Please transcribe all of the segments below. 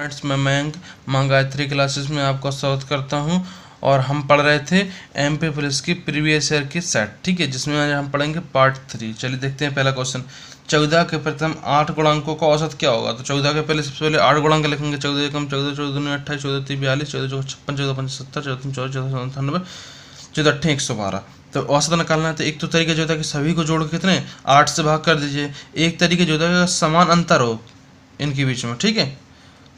Friends, मैं Mayank Gayatri classes में आपका स्वागत करता हूं और हम पढ़ रहे थे एमपी पुलिस की प्रीवियस ईयर की सेट, ठीक है, जिसमें आज हम पढ़ेंगे पार्ट 3। चलिए देखते हैं पहला क्वेश्चन। 14 के प्रथम 8 गुणांकों का औसत क्या होगा? तो 14 के पहले सबसे पहले 8 गुणांक लिखेंगे। 14 एकम 14, 14 दूनी 28, 14 तीन 42, 14 चौक 56, 14 पंच 70, 14 तीन 14, 14 98, 14 अट्ठे 112। तो औसत निकालना है तो एक तो तरीका जो होता है कि सभी को जोड़ के कितने 8 से भाग कर दीजिए। एक तरीके जो होता है समान अंतर हो इनके बीच में, ठीक है।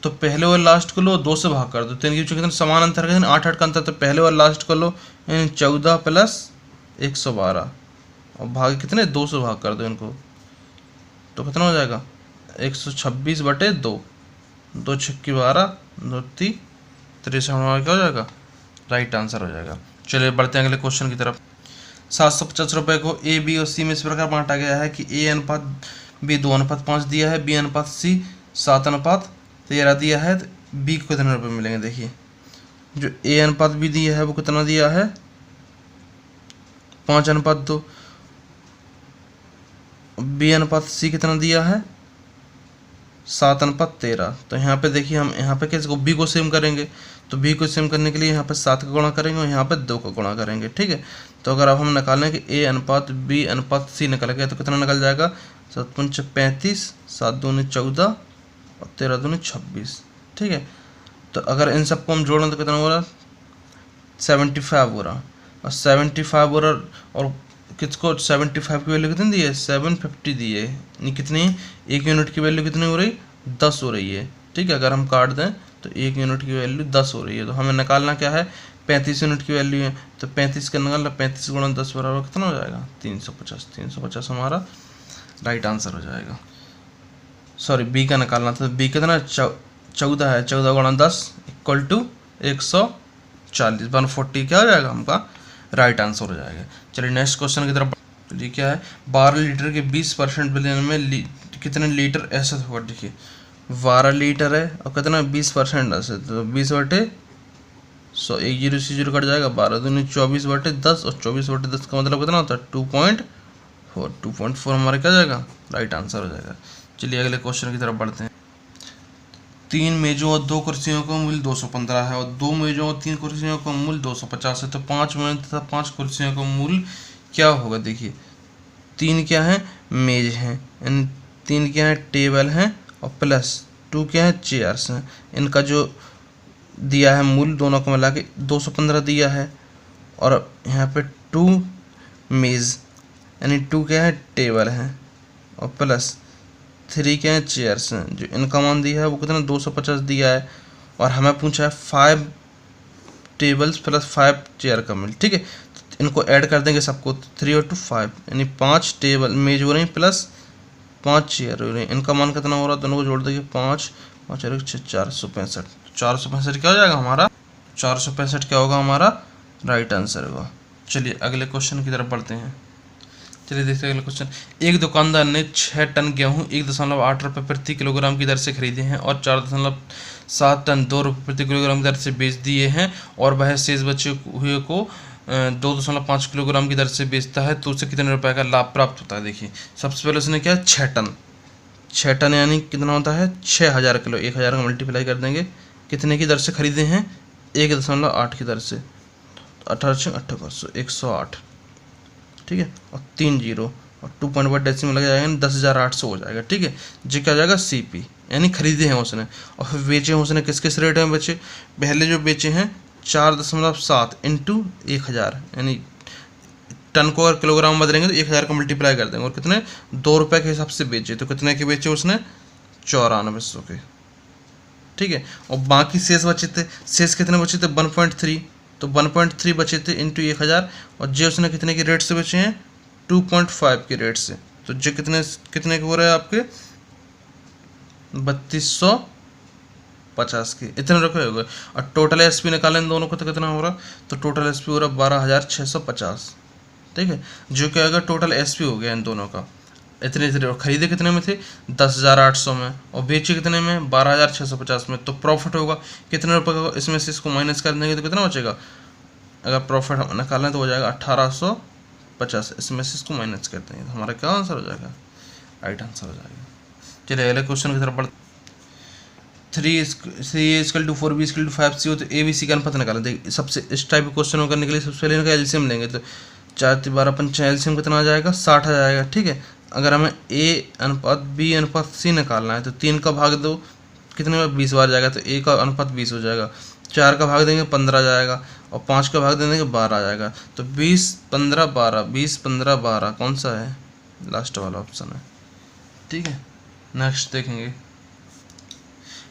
तो पहले और लास्ट को लो 2 से भाग कर दो, तो इनके बीच में कितना समान अंतर है 8 का अंतर। तो पहले और लास्ट को लो 14 प्लस 112 और भाग कितने 2 से भाग कर दो इनको, तो कितना हो जाएगा 126 बटे 2, 2 छक्की 12, 2 ती 63 हमारा क्या हो जाएगा, राइट आंसर हो जाएगा। चलिए बढ़ते हैं अगले क्वेश्चन की तरफ। 750 रुपये को ए बी और सी में इस प्रकार बांटा गया है कि ए अनुपात बी 2:5 दिया है, बी अनुपात सी 7:13 दिया है। तो बी को कितने रुपये मिलेंगे? देखिए, जो ए अनुपात बी दिया है वो कितना दिया है 5:2, बी अनुपात सी कितना दिया है 7:13। तो यहाँ पे देखिए हम यहाँ पे कैसे बी को सेम करेंगे, तो बी को सेम करने के लिए यहाँ पे 7 का गुणा करेंगे और यहाँ पे 2 का गुणा करेंगे, ठीक है। तो अगर अब हम निकालें कि ए अनुपात बी अनुपात सी निकल गया तो कितना निकल जाएगा 7 पंच 35, 7 दूनी 14 और 13 दूनी 26, ठीक है। तो अगर इन सबको हम जोड़ें तो कितना हो रहा 75 हो रहा, और 75 हो रहा, और किसको 75 की वैल्यू कितनी दी है 750 दी है, यानी कितनी एक यूनिट की वैल्यू कितनी हो रही 10 हो रही है, ठीक है। अगर हम काट दें तो 1 यूनिट की वैल्यू 10 हो रही है। तो हमें निकालना क्या है 35 यूनिट की वैल्यू है, तो 35 का निकालना 35 गुणा 10 बराबर कितना हो जाएगा 350। 350 हमारा राइट आंसर हो जाएगा। सॉरी, बी का निकालना था, बी कितना 14 है, 14 गुणा 10 इक्वल टू 140, 140 क्या हो जाएगा हमका राइट आंसर हो जाएगा। चलिए नेक्स्ट क्वेश्चन की तरफ। ये क्या है 12 लीटर के 20% विलयन में कितने लीटर एसिड होगा? देखिए 12 लीटर है और कितना 20% एसिड, तो 20 बटे 100, 1 0 से 0 कट जाएगा, 12 दूनी 24 बटे 10 और 24 बटे 10 का मतलब कितना होता है 2.4। 2.4 हमारा क्या जाएगा राइट आंसर हो जाएगा। चलिए अगले क्वेश्चन की तरफ बढ़ते हैं। 3 मेजों और 2 कुर्सियों का मूल्य 215 है और 2 मेजों और 3 कुर्सियों का मूल्य 250 है। तो 5 मेज तथा 5 कुर्सियों का मूल्य क्या होगा? देखिए 3 क्या है मेज हैं, 3 क्या है टेबल हैं और प्लस 2 क्या है चेयर्स हैं। इनका जो दिया है मूल्य दोनों को मिला के 215 दिया है, और यहाँ पे 2 मेज यानी 2 क्या है टेबल हैं और प्लस 3 क्या है चेयर्स हैं। जो इनका मान दिया है वो कितना 250 दिया है, और हमें पूछा है 5 टेबल्स प्लस 5 चेयर का मिल, ठीक है। तो इनको ऐड कर देंगे सबको, 3 और 2 5, यानी 5 टेबल मेज हो रही प्लस 5 चेयर हो रही। इनका मान कितना हो रहा है दोनों को जोड़ देंगे 5 5 और 6 465। 465 क्या हो जाएगा हमारा 465 क्या होगा हमारा राइट आंसर होगा। चलिए अगले क्वेश्चन की तरफ बढ़ते हैं। चलिए देखते हैं अगला क्वेश्चन। एक दुकानदार ने 6 टन गेहूँ 1.8 रुपये प्रति किलोग्राम की दर से खरीदे हैं और 4.7 टन 2 रुपये प्रति किलोग्राम की दर से बेच दिए हैं, और वह शेष बचे हुए को 2.5 किलोग्राम की दर से बेचता है, तो उसे कितने रुपए का लाभ प्राप्त होता है? देखिए सबसे पहले उसने क्या 6 टन यानी कितना होता है 6000 किलो, 1000 का मल्टीप्लाई कर देंगे, कितने की दर से खरीदे हैं 1.8 की दर से, 18 108, ठीक है, और 3 जीरो और 2.1 डेसिमल लग जाएगा 10,800 हो जाएगा, ठीक है। जी क्या जाएगा CP, यानी खरीदे हैं उसने, और फिर बेचे हैं उसने किस किस रेट में बेचे? पहले जो बेचे हैं 4.7 इंटू 1000, यानी टन को अगर किलोग्राम में बदलेंगे तो 1000 का मल्टीप्लाई कर देंगे, और कितने 2 रुपये के हिसाब से बेचे, तो कितने के बेचे उसने 9400 के, ठीक है। और बाकी शेष बचे थे, शेष कितने बचे थे 1.3, तो 1.3 बचे थे इंटू 1000, और जे उसने कितने के रेट से बेचे हैं 2.5 के रेट से, तो जे कितने के हो रहे हैं आपके 3250 के, इतने रखे हो गए। और टोटल SP निकालें इन दोनों को तो कितना हो रहा, तो टोटल SP हो रहा 12650, ठीक है। जो क्या होगा टोटल SP हो गया इन दोनों का। इतने खरीदे कितने में थे 10,800 में, और बेचे कितने में 12,650 में, तो प्रॉफिट होगा कितने रुपए का? इसमें से इसको माइनस कर देंगे तो कितना बचेगा? अगर प्रॉफिट निकालें तो हो जाएगा 1850, इसमें से इसको माइनस कर देंगे तो हमारा क्या आंसर हो जाएगा राइट आंसर हो जाएगा। चलिए अगले क्वेश्चन की तरफ बढ़ते। 3a = 4b = 5c हो तो ABC का अनुपात निकालें। देखिए सबसे इस टाइप के क्वेश्चन करने के लिए सबसे पहले इनका एलसीएम लेंगे, तो 4 × 12 = 5, एलसीएम कितना आ जाएगा 60 आ जाएगा। ठीक है, अगर हमें A/B/C निकालना है तो 3 का भाग 2 कितने बार 20 बार जाएगा, तो A का अनुपात 20 हो जाएगा। 4 का भाग देंगे 15 जाएगा, और 5 का भाग देंगे 12 जाएगा। तो 20 15 12, 20 15 12 कौन सा है, लास्ट वाला ऑप्शन है। ठीक है, नेक्स्ट देखेंगे।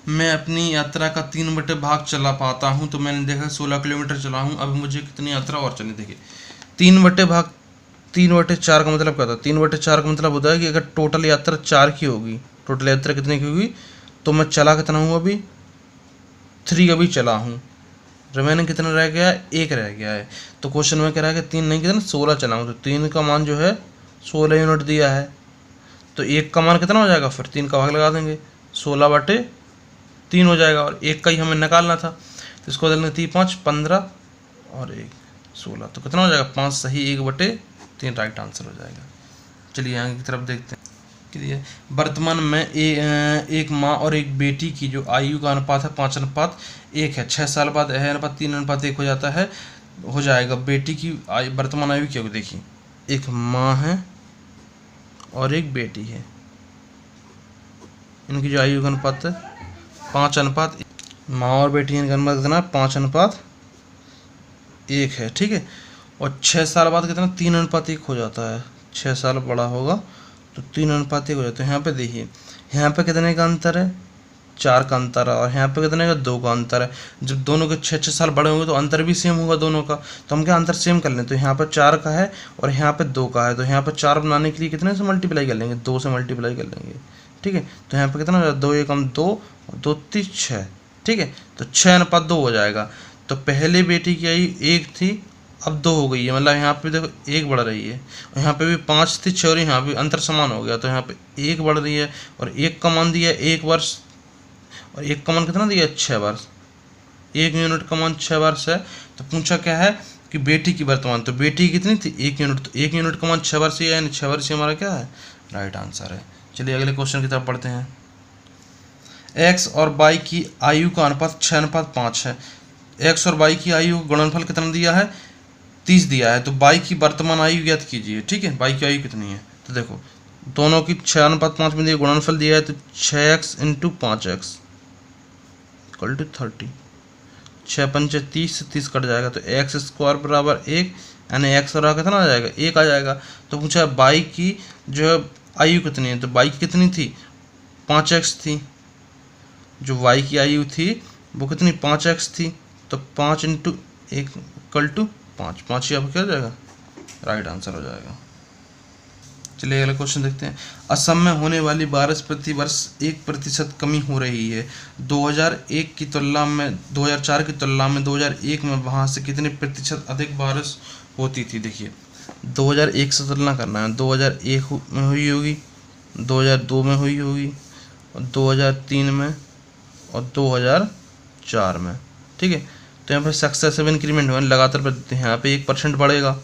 मैं अपनी यात्रा का 3 भाग चला पाता हूँ, तो मैंने देखा 16 किलोमीटर चला हूँ, अब मुझे कितनी यात्रा और चलनी। देखिए 3/भाग 3/4 का मतलब क्या होता है, 3/4 का मतलब होता है कि अगर टोटल यात्रा 4 की होगी, टोटल यात्रा कितने की होगी, तो मैं चला कितना हूँ अभी 3 अभी चला हूँ, रिमेनिंग कितना रह गया है 1 रह गया है। तो क्वेश्चन में कह रहा है कि 3 नहीं कितना 16 चला हूँ, तो 3 का मान जो है 16 यूनिट दिया है, तो 1 का मान कितना हो जाएगा, फिर 3 का भाग लगा देंगे 16/3 हो जाएगा, और 1 का ही हमें निकालना था, तो इसको बदलने 3 5 15 और 1 16, तो कितना हो जाएगा 5 सही 1/3 राइट आंसर हो जाएगा। चलिए आगे की तरफ देखते हैं। वर्तमान में एक माँ और एक बेटी की जो आयु का अनुपात है 5:1 है। 6 साल बाद यह अनुपात 3:1 हो जाता है, हो जाएगा। बेटी की वर्तमान आयु क्या होगी, देखिए एक माँ है और एक बेटी है, इनकी जो आयु का अनुपात है 5:1, माँ और बेटी का अनुपात कितना 5:1 है। ठीक है, और 6 साल बाद कितना 3:1 हो जाता है, 6 साल बड़ा होगा तो 3:1 हो जाता है। यहाँ पे देखिए यहाँ पे कितने का अंतर है 4 का अंतर है, और यहाँ पे कितने का 2 का अंतर है। जब दोनों के 6 साल बड़े होंगे तो अंतर भी सेम होगा दोनों का, तो हम क्या अंतर सेम कर लें, तो यहाँ पर 4 का है और यहाँ पे 2 का है, तो यहाँ पर 4 बनाने के लिए कितने से मल्टीप्लाई कर लेंगे 2 से मल्टीप्लाई कर लेंगे। ठीक है, तो यहाँ पे कितना हो जाएगा 2 × 1 = 2 और 2 × 3 = 6। ठीक है, तो 6:2 हो जाएगा। तो पहले बेटी की आयु 1 थी, अब 2 हो गई है, मतलब यहाँ पे देखो 1 बढ़ रही है, और यहाँ पे भी 5 थी 6 और यहाँ पे अंतर समान हो गया, तो यहाँ पे 1 बढ़ रही है, और 1 का मान दिया 1 वर्ष, और 1 का मान कितना दिया 6 वर्ष, 1 यूनिट का मान 6 वर्ष है। तो पूछा क्या है कि बेटी की वर्तमान, तो बेटी कितनी थी 1 यूनिट, तो 1 यूनिट का मान 6 वर्ष ही है, यानी 6 वर्ष हमारा क्या है राइट आंसर है। चलिए अगले क्वेश्चन की तरफ पढ़ते हैं। एक्स और वाई की आयु का अनुपात 6:5 है। एक्स और वाई की आयु का गुणनफल कितना दिया है 30 दिया है, तो वाई की वर्तमान आयु ज्ञात कीजिए। ठीक है, वाई की आयु कितनी है, तो देखो दोनों की 6:5 में दिया गुणनफल दिया है, तो 6x × 5x = 30, 6 × 5 = 30 से 30 कट जाएगा, तो x² = 1, यानी x और कितना आ जाएगा 1 आ जाएगा। तो पूछा वाई की जो आयु कितनी है, तो वाई की कितनी थी 5x थी, जो वाई की आयु थी वो कितनी 5x थी, तो 5 × 1 = 5, 5 ही आपको क्या हो जाएगा राइट आंसर हो जाएगा। चलिए अगला क्वेश्चन देखते हैं। असम में होने वाली बारिश प्रति वर्ष 1% कमी हो रही है। 2001 की तुलना में 2004 की तुलना में 2001 में वहाँ से कितने प्रतिशत अधिक बारिश होती थी। देखिए 2001 से तुलना करना है, 2001 में हुई होगी, 2002 में हुई होगी, और 2003 में और 2004 में। ठीक है, तो यहाँ पर सक्सेसिव इंक्रीमेंट हुआ लगातार बढ़ते हैं, यहाँ पे 1% बढ़ेगा।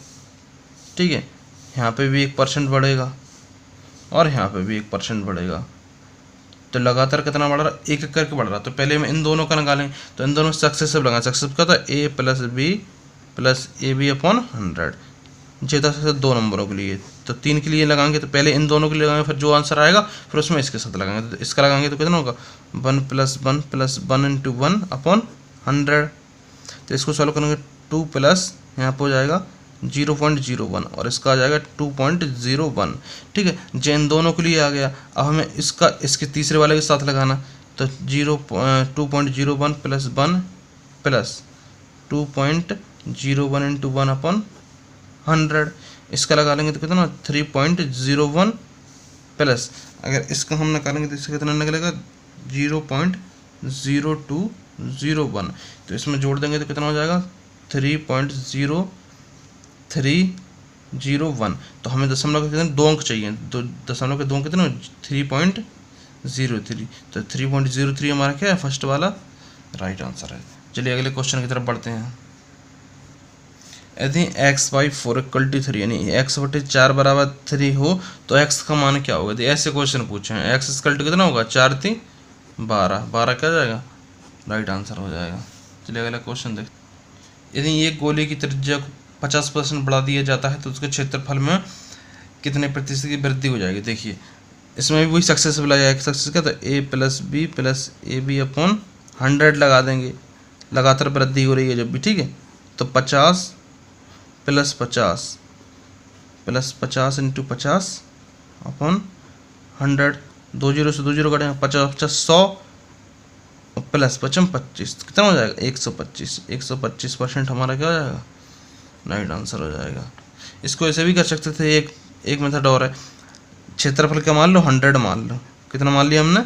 ठीक है, यहाँ पे भी 1% बढ़ेगा, और यहाँ पे भी 1% बढ़ेगा, तो लगातार कितना बढ़ रहा है 1 करके बढ़ रहा है। तो पहले हम इन दोनों का निकालेंगे, तो इन दोनों सक्सेसिव लगाएं। सक्सेसिव क्या था a + b + ab/100, जेता से 2 नंबरों के लिए, तो 3 के लिए लगाएंगे, तो पहले इन दोनों के लिए लगाएंगे, फिर जो आंसर आएगा फिर उसमें इसके साथ लगाएंगे। तो इसका लगाएंगे तो कितना होगा 1 + 1 + 1 × 1/100। तो इसको सॉल्व करेंगे 2 प्लस यहाँ पर हो जाएगा 0.01, और इसका आ जाएगा 2.01। ठीक है, जो इन दोनों के लिए आ गया, अब हमें इसका इसके तीसरे वाले के साथ लगाना, तो 2.01 + 1 + 2.01 × 1/100, इसका लगा लेंगे तो कितना 3.01 प्लस, अगर इसका हम निकालेंगे तो इसका कितना निकलेगा 0.0201, तो इसमें जोड़ देंगे तो कितना हो जाएगा 3.0301। तो हमें दशमलव के कितने 2 अंक चाहिए, तो दशमलव के 2 अंक कितने 3.03, तो 3.03 हमारा क्या है फर्स्ट वाला राइट आंसर है। चलिए अगले क्वेश्चन की तरफ बढ़ते हैं। यदि x/4 = 3 यानी x/4 = 3 हो तो x का मान क्या होगा। तो ऐसे क्वेश्चन पूछे हैं, x = कितना होगा 4 × 3 12, 12 क्या जाएगा, राइट आंसर हो जाएगा। चलिए अगला क्वेश्चन देख। यदि एक गोले की त्रिज्या को 50% बढ़ा दिया जाता है तो उसके क्षेत्रफल में कितने प्रतिशत की वृद्धि हो जाएगी। देखिए इसमें भी वही सक्सेसफुल आ जाएगा। सक्सेस क्या, तो a plus B plus A B upon 100 लगा देंगे, लगातार वृद्धि हो रही है जब भी, ठीक है। तो 50 plus 50 plus 50 into 50 upon 100, 2 zero से 2 जीरो कटेंगे, 50 50 100 और प्लस 55 25, कितना हो जाएगा 125। 125% हमारा क्या हो जाएगा, राइट आंसर हो जाएगा। इसको ऐसे भी कर सकते थे, एक मेथड और है। क्षेत्रफल क्या मान लो, 100 मान लो। कितना मान लिया हमने,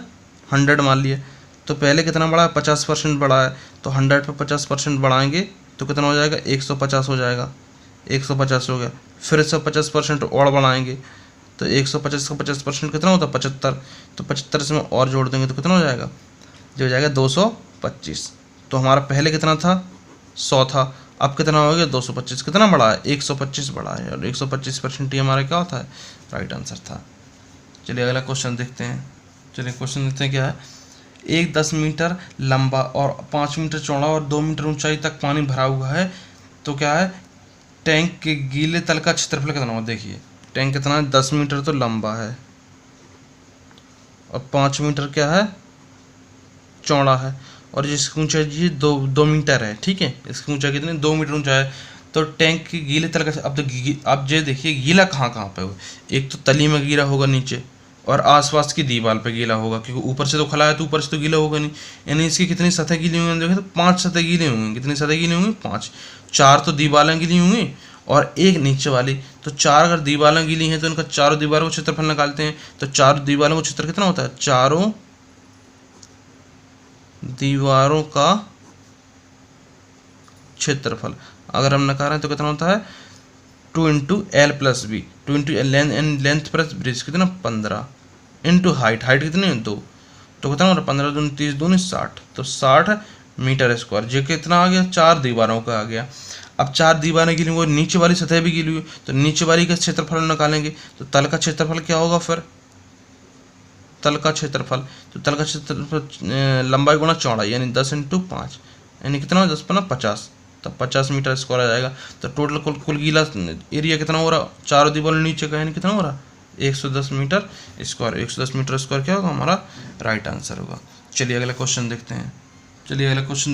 100 मान लिया। तो पहले कितना बढ़ा है, 50% बढ़ा है, तो 100 पे 50% बढ़ाएंगे तो कितना हो जाएगा, 150 हो जाएगा। 150 हो गया। फिर से 50% और बढ़ाएंगे तो 150 का 50% कितना होता है, 75। तो 75 से में और जोड़ देंगे तो कितना हो जाएगा, जो हो जाएगा 225। तो हमारा पहले कितना था, 100 था, अब कितना हो गया 225। कितना बढ़ा है, 125 बढ़ा है, और 125% ही हमारा क्या होता है, राइट आंसर था। चलिए अगला क्वेश्चन देखते हैं। चलिए क्वेश्चन देखते हैं क्या है। एक 10 मीटर लंबा और 5 मीटर चौड़ा और 2 मीटर ऊंचाई तक पानी भरा हुआ है, तो क्या है, टैंक के गीले तल का क्षेत्रफल कितना होगा। देखिए टैंक कितना है, 10 मीटर तो लंबा है और 5 मीटर क्या है, चौड़ा है, और जिसकी ऊंचाई जी 2 मीटर है, ठीक है। इसकी ऊंचाई कितनी, 2 मीटर ऊंचा है। तो टैंक की गीले तल का, अब तो अब ये देखिए गीला कहाँ कहाँ पे हो, एक तो तली में गीला होगा नीचे, और आसपास की दीवार पे गीला होगा, क्योंकि ऊपर से तो खला है तो ऊपर से तो गीला होगा नहीं। यानी इसकी कितनी सतह गीली होंगी, देखें तो 5 सतह गीले होंगे। कितनी सतह गीली होंगी, 5। 4 तो दीवारें गीली होंगी और एक नीचे वाली। तो 4 अगर दीवारें गीली हैं तो उनका चारों दीवारों को क्षेत्रफल निकालते हैं। तो 4 दीवारों का क्षेत्र कितना होता है, चारों दीवारों का क्षेत्रफल अगर हम निकाल रहे हैं तो कितना होता है, 2 into L plus B, 2 into length plus breadth कितना 15 इंटू हाइट कितनी है 2, तो कितना हो रहा है 15 दूनी 30 दूनी 60, तो 60 मीटर स्क्वायर। जो कितना आ गया, 4 दीवारों का आ गया। अब 4 दीवारें गीली हुई, नीचे वाली सतह भी गीली हुई, तो नीचे वाली का क्षेत्रफल निकालेंगे। तो तल का क्षेत्रफल क्या होगा, फिर तल का क्षेत्रफल, तो तल का क्षेत्रफल लंबाई गुणा चौड़ाई, यानी 10 इंटू 5, यानी कितना 10 पना 50, तो 50 मीटर स्क्वायर आ जाएगा। तो टोटल कुल गीला एरिया कितना हो रहा, चारों दीवारों नीचे का, यानी कितना हो रहा 110 मीटर स्क्वायर। 110 मीटर स्क्वायर क्या होगा, हमारा राइट आंसर होगा। चलिए अगला क्वेश्चन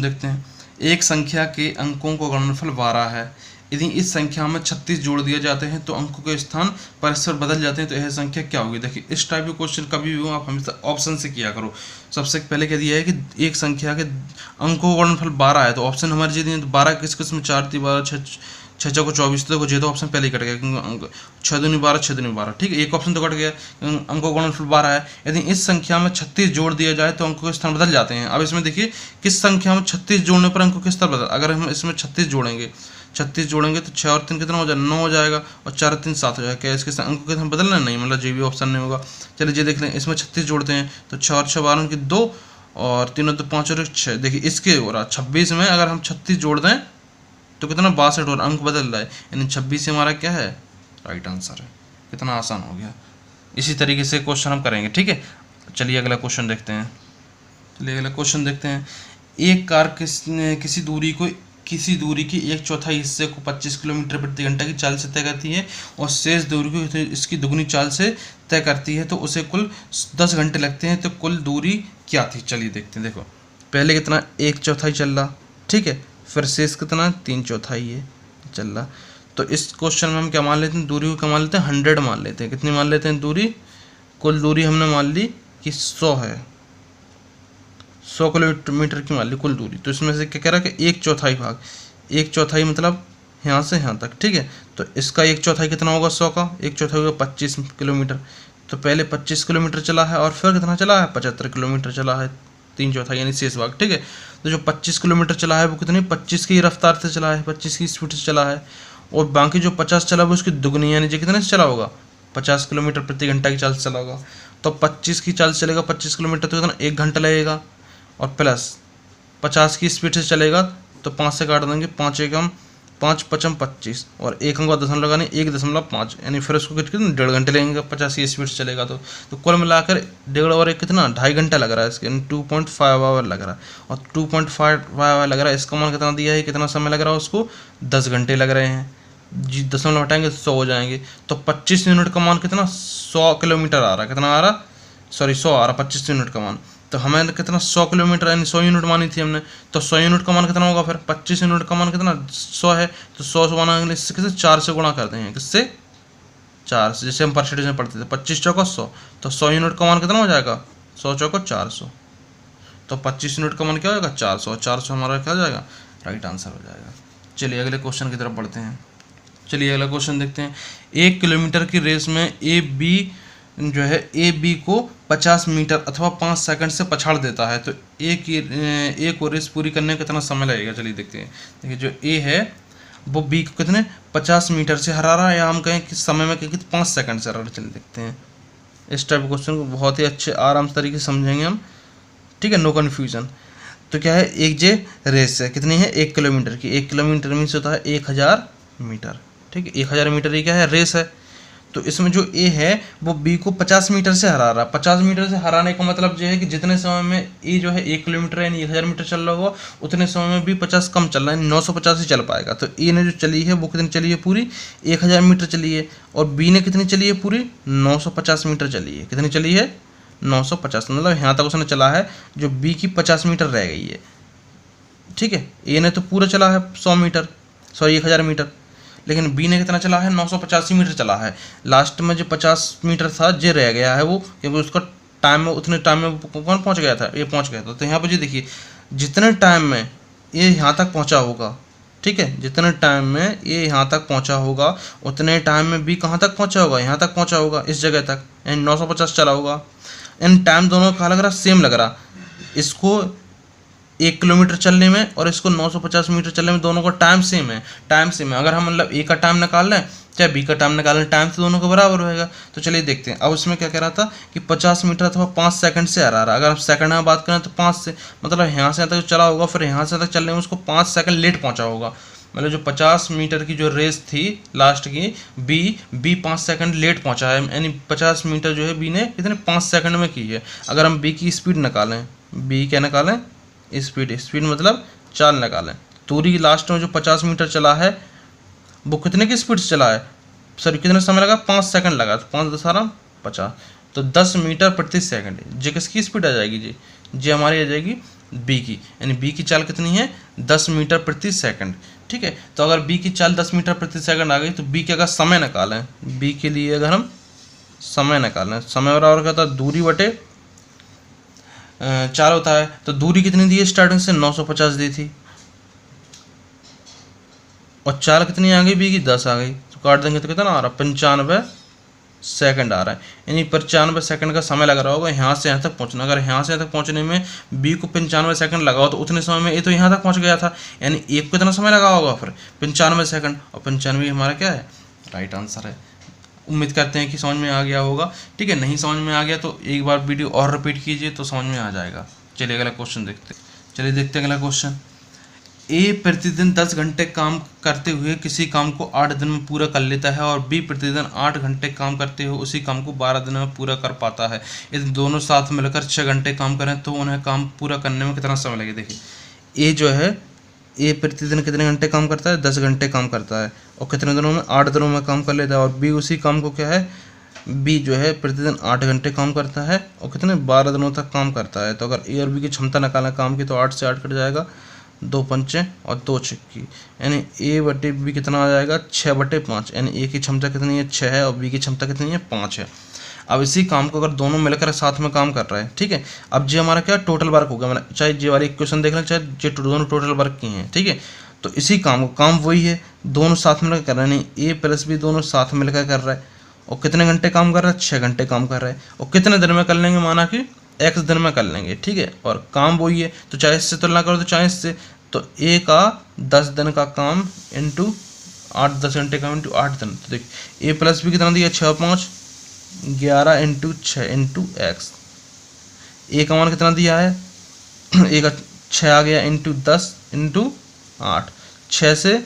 देखते हैं। एक संख्या के अंकों का गुणनफल 12 है। यदि इस संख्या में 36 जोड़ दिए जाते हैं तो अंकों के स्थान परस्पर बदल जाते हैं, तो यह संख्या क्या होगी। देखिए इस टाइप के क्वेश्चन कभी भी हो आप हमेशा ऑप्शन से किया करो। सबसे पहले क्या दिया है कि एक संख्या के अंकों का गुणनफल 12 है, तो ऑप्शन हमारे ये दिए तो 12 किस किस में, 4 3 12 6 6 को 24, तो देखो ये तो ऑप्शन पहले ही कट गया, क्योंकि 6 दूनी 12 6 दूनी 12, ठीक है। एक ऑप्शन तो कट गया, अंकों का गुणनफल 12 है। यदि इस संख्या में 36 जोड़ दिया जाए तो अंकों के स्थान बदल जाते हैं। अब इसमें देखिए किस संख्या में 36 जोड़ने पर अंकों के स्थान बदल, अगर हम इसमें 36 जोड़ेंगे तो 6 और 3 कितना हो जाएगा, 9 हो जाएगा, और 4 3 7 हो जाएगा। क्या इसके अंकों के स्थान बदलना नहीं, मतलब जो भी ऑप्शन नहीं होगा। चलिए ये देख लें, इसमें 36 जोड़ते हैं तो 6 और 6 12 की 2, और 3 तो 5 और 6, देखिए इसके हो रहा 26 में अगर हम 36 जोड़ दें तो कितना 62, और अंक बदल रहा है, यानी 26 से हमारा क्या है, राइट आंसर है। कितना आसान हो गया। इसी तरीके से क्वेश्चन हम करेंगे, ठीक है। चलिए अगला क्वेश्चन देखते हैं। एक कार किसी दूरी के 1/4 हिस्से को 25 किलोमीटर प्रति घंटा की चाल से तय करती है और शेष दूरी को इसकी दुगनी चाल से तय करती है, तो उसे कुल 10 घंटे लगते हैं। तो कुल दूरी क्या थी, चलिए देखते हैं। देखो पहले कितना 1/4 चल रहा, ठीक है, फिर शेष कितना 3/4 है चल रहा। तो इस क्वेश्चन में हम क्या मान लेते हैं, दूरी को क्या मान लेते हैं, 100 मान लेते हैं। कितनी मान लेते हैं दूरी, कुल दूरी हमने मान ली कि 100 है, 100 किलोमीटर की मान ली कुल दूरी। तो इसमें से क्या कह रहा है कि 1/4 भाग, 1/4 मतलब यहाँ से यहाँ तक, ठीक है। तो इसका 1/4 कितना होगा, 100 का 1/4 होगा 25 किलोमीटर। तो पहले 25 किलोमीटर चला है और फिर कितना चला है, 75 किलोमीटर चला है, 3/4 यानी शेष भाग, ठीक है। तो जो 25 किलोमीटर चला है वो कितनी 25 की रफ्तार से चला है, 25 की स्पीड से चला है, और बाकी जो 50 चला वो उसकी दुगनी, यानी जो कितने से चला होगा, 50 किलोमीटर प्रति घंटा की चाल से चला होगा। तो 25 की चाल से चलेगा 25 किलोमीटर, तो कितना 1 घंटा लगेगा, और प्लस 50 की स्पीड से चलेगा तो 5 से काट देंगे, 5 एकम 5 पचम 25 और एक अंक का दशमलव लगानी 1.5 यानी फिर उसको कितने 1.5 घंटे लगेंगे 50 की स्पीड से चलेगा तो कुल मिलाकर 1.5 और एक कितना 2.5 घंटा लग रहा है इसके, 2.5 आवर लग रहा है। और 2.5 आवर लग रहा है, इसका मान कितना दिया है, कितना समय लग रहा है उसको 10 घंटे लग रहे हैं जी। दशमलव हटाएंगे तो 100 हो जाएंगे। तो 25 यूनिट का मान कितना 100 किलोमीटर आ रहा है, कितना आ रहा, सॉरी 100 आ रहा 25 यूनिट का मान। तो हमें कितना 100 किलोमीटर यानी 100 यूनिट मानी थी हमने, तो 100 यूनिट का मान कितना होगा, फिर 25 यूनिट का मान कितना 100 है, तो 100 से बनाने के लिए इससे किससे 4 से गुणा करते हैं, किससे 4 से, जैसे हम परसेंटेज में पढ़ते थे 25 चौका 100, तो 100 यूनिट का मान कितना हो जाएगा 100 चौका 400, तो 25 यूनिट का मान क्या होगा 400, 400 हमारा क्या हो जाएगा, राइट आंसर हो जाएगा। चलिए अगले क्वेश्चन की तरफ बढ़ते हैं। चलिए अगला क्वेश्चन देखते हैं। 1 किलोमीटर की रेस में ए बी को 50 मीटर अथवा 5 सेकंड से पछाड़ देता है, तो ए को रेस पूरी करने में कितना समय लगेगा। चलिए देखते हैं। देखिए जो ए है वो बी को कितने 50 मीटर से हरा रहा है, या हम कहें कि समय में कहें 5 सेकंड से हरा रहा है। चलिए देखते हैं। इस टाइप क्वेश्चन को बहुत ही अच्छे आराम तरीके से समझेंगे हम, ठीक है, नो कन्फ्यूजन। तो क्या है, एक जे रेस है कितनी है 1 किलोमीटर की, 1 किलोमीटर मीन्स होता है 1000 मीटर, ठीक है, 1000 मीटर ये क्या है रेस है। तो इसमें जो ए है वो बी को 50 मीटर से हरा रहा है। 50 मीटर से हराने का मतलब जो है कि जितने समय में ए जो है 1 किलोमीटर यानी 1000 मीटर चल रहा होगा, उतने समय में भी 50 कम चल रहा है, 950 ही चल पाएगा। तो ए ने जो चली है वो कितनी चली है, पूरी 1000 मीटर चली है, और बी ने कितनी चली है, पूरी 950 मीटर चली है। कितनी चली है 950, मतलब यहाँ तक उसने चला है जो बी की 50 मीटर रह गई है, ठीक है। ए ने तो पूरा चला है 100 मीटर, सॉरी 1000 मीटर, लेकिन बी ने कितना चला है 985 मीटर चला है। लास्ट में जो 50 मीटर था जे रह गया है वो, क्योंकि उसका टाइम में उतने टाइम में कौन पहुंच गया था, ये पहुंच गया था। तो यहाँ पर जी देखिए जितने टाइम में ये यहाँ तक पहुंचा होगा, ठीक है, जितने टाइम में ये यहाँ तक पहुंचा होगा उतने टाइम में बी कहाँ तक पहुंचा होगा, यहाँ तक पहुंचा होगा, इस जगह तक, यानी 950 चला होगा। इन टाइम दोनों का लग रहा सेम लग रहा, इसको 1 किलोमीटर चलने में और इसको 950 मीटर चलने में दोनों का टाइम सेम है, टाइम सेम है। अगर हम मतलब ए का टाइम निकाल लें चाहे बी का टाइम निकाल लें, टाइम तो दोनों का बराबर होएगा। तो चलिए देखते हैं। अब इसमें क्या कह रहा था कि 50 मीटर अथवा 5 सेकंड से हरा रहा है। अगर हम सेकंड में बात करें तो 5 से, मतलब यहाँ से यहाँ तक चला होगा, फिर यहाँ से तक चलने में उसको 5 सेकंड लेट पहुँचा होगा। मतलब जो 50 मीटर की जो रेस थी लास्ट की, बी 5 सेकंड लेट पहुँचा है, यानी 50 मीटर जो है बी ने कितने 5 सेकंड में की है। अगर हम बी की स्पीड निकालें, बी क्या निकालें, स्पीड मतलब चाल निकालें, दूरी लास्ट में जो 50 मीटर चला है वो कितने की स्पीड से चला है, सॉरी कितने समय लगा 5 सेकंड लगा, तो 5 10 50, तो 10 मीटर प्रति सेकंड। जी किसकी स्पीड आ जाएगी, जी हमारी आ जाएगी बी की, यानी बी की चाल कितनी है 10 मीटर प्रति सेकंड, ठीक है। तो अगर बी की चाल 10 मीटर प्रति सेकंड आ गई तो बी के अगर समय निकालें, बी के लिए अगर हम समय निकालें, समय बराबर क्या था दूरी बटे 4 होता है। तो दूरी कितनी दी है स्टार्टिंग से 950 दी थी, और चाल कितनी आ गई बी की 10 आ गई, तो काट देंगे तो कितना आ रहा 95 सेकंड आ रहा है, यानी 95 सेकंड का समय लग रहा होगा यहाँ से यहाँ तक पहुँचना। अगर यहाँ से यहाँ तक पहुँचने में बी को 95 सेकंड लगाओ तो उतने समय में ये तो यहाँ तक पहुँच गया था, यानी एक को इतना समय लगा होगा फिर 95 सेकंड, और 95 हमारा क्या है राइट आंसर है। उम्मीद करते हैं कि समझ में आ गया होगा, ठीक है। नहीं समझ में आ गया तो एक बार वीडियो और रिपीट कीजिए तो समझ में आ जाएगा। चलिए अगला क्वेश्चन देखते हैं। चलिए देखते हैं अगला क्वेश्चन। ए प्रतिदिन 10 घंटे काम करते हुए किसी काम को 8 दिन में पूरा कर लेता है, और बी प्रतिदिन 8 घंटे काम करते हुए उसी काम को 12 दिन में पूरा कर पाता है। यदि दोनों साथ मिलकर 6 घंटे काम करें तो उन्हें काम पूरा करने में कितना समय लगेगा। देखिए ए जो है, ए प्रतिदिन कितने घंटे काम करता है 10 घंटे काम करता है, और कितने दिनों में 8 दिनों में काम कर लेता है। और बी उसी काम को क्या है, बी जो है प्रतिदिन 8 घंटे काम करता है और कितने 12 दिनों तक काम करता है। तो अगर ए और बी की क्षमता निकालना काम की तो 8 से 8 कट जाएगा, 2 पंचे और 2 छिक्की, यानी ए बटे बी कितना आ जाएगा 6/5, यानी ए की क्षमता कितनी है 6 है और बी की क्षमता कितनी है 5 है। अब इसी काम को अगर दोनों मिलकर साथ में काम कर रहे हैं, ठीक है। अब जे हमारा क्या टोटल वर्क होगा, मतलब चाहे जे वाली इक्वेशन देख लें चाहे जे दोनों टोटल वर्क की हैं, ठीक है। तो इसी काम को, काम वही है, दोनों साथ मिलकर कर रहे हैं, यानी ए प्लस बी दोनों साथ मिलकर कर रहा है। और कितने घंटे काम कर रहा है 6 घंटे काम कर रहा है, और कितने दिन में कर लेंगे, माना कि x दिन में कर लेंगे, ठीक है। और काम वही है, तो चाहे इससे तुलना करो तो चाहे इससे, तो ए का 10 दिन का काम इंटू 8, 10 घंटे काम इंटू 8 दिन। तो देखिए ए प्लस बी कितना दिया 6 5 11 इंटू 6 इंटू एक्स। ए का मान कितना दिया है, ए का 6 आ गया इंटू 10 इंटू 8, 6 से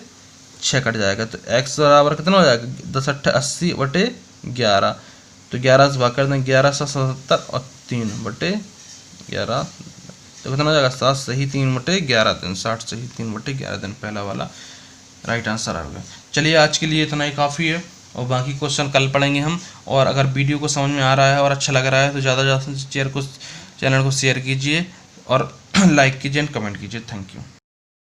6 कट जाएगा, तो x बराबर कितना हो जाएगा 10 अट्ठे 80 बटे 11, तो 11 से भाग कर दें, 11 से 77 और 3 बटे 11, तो कितना हो जाएगा 7 सही 3 बटे 11 दिन, 60 सही 3 बटे 11 दिन, पहला वाला राइट आंसर आ गया। चलिए आज के लिए इतना ही काफ़ी है, और बाकी क्वेश्चन कल पढ़ेंगे हम। और अगर वीडियो को समझ में आ रहा है और अच्छा लग रहा है तो ज़्यादा ज़्यादा चैनल को शेयर कीजिए और लाइक कीजिए एंड कमेंट कीजिए। Thank you.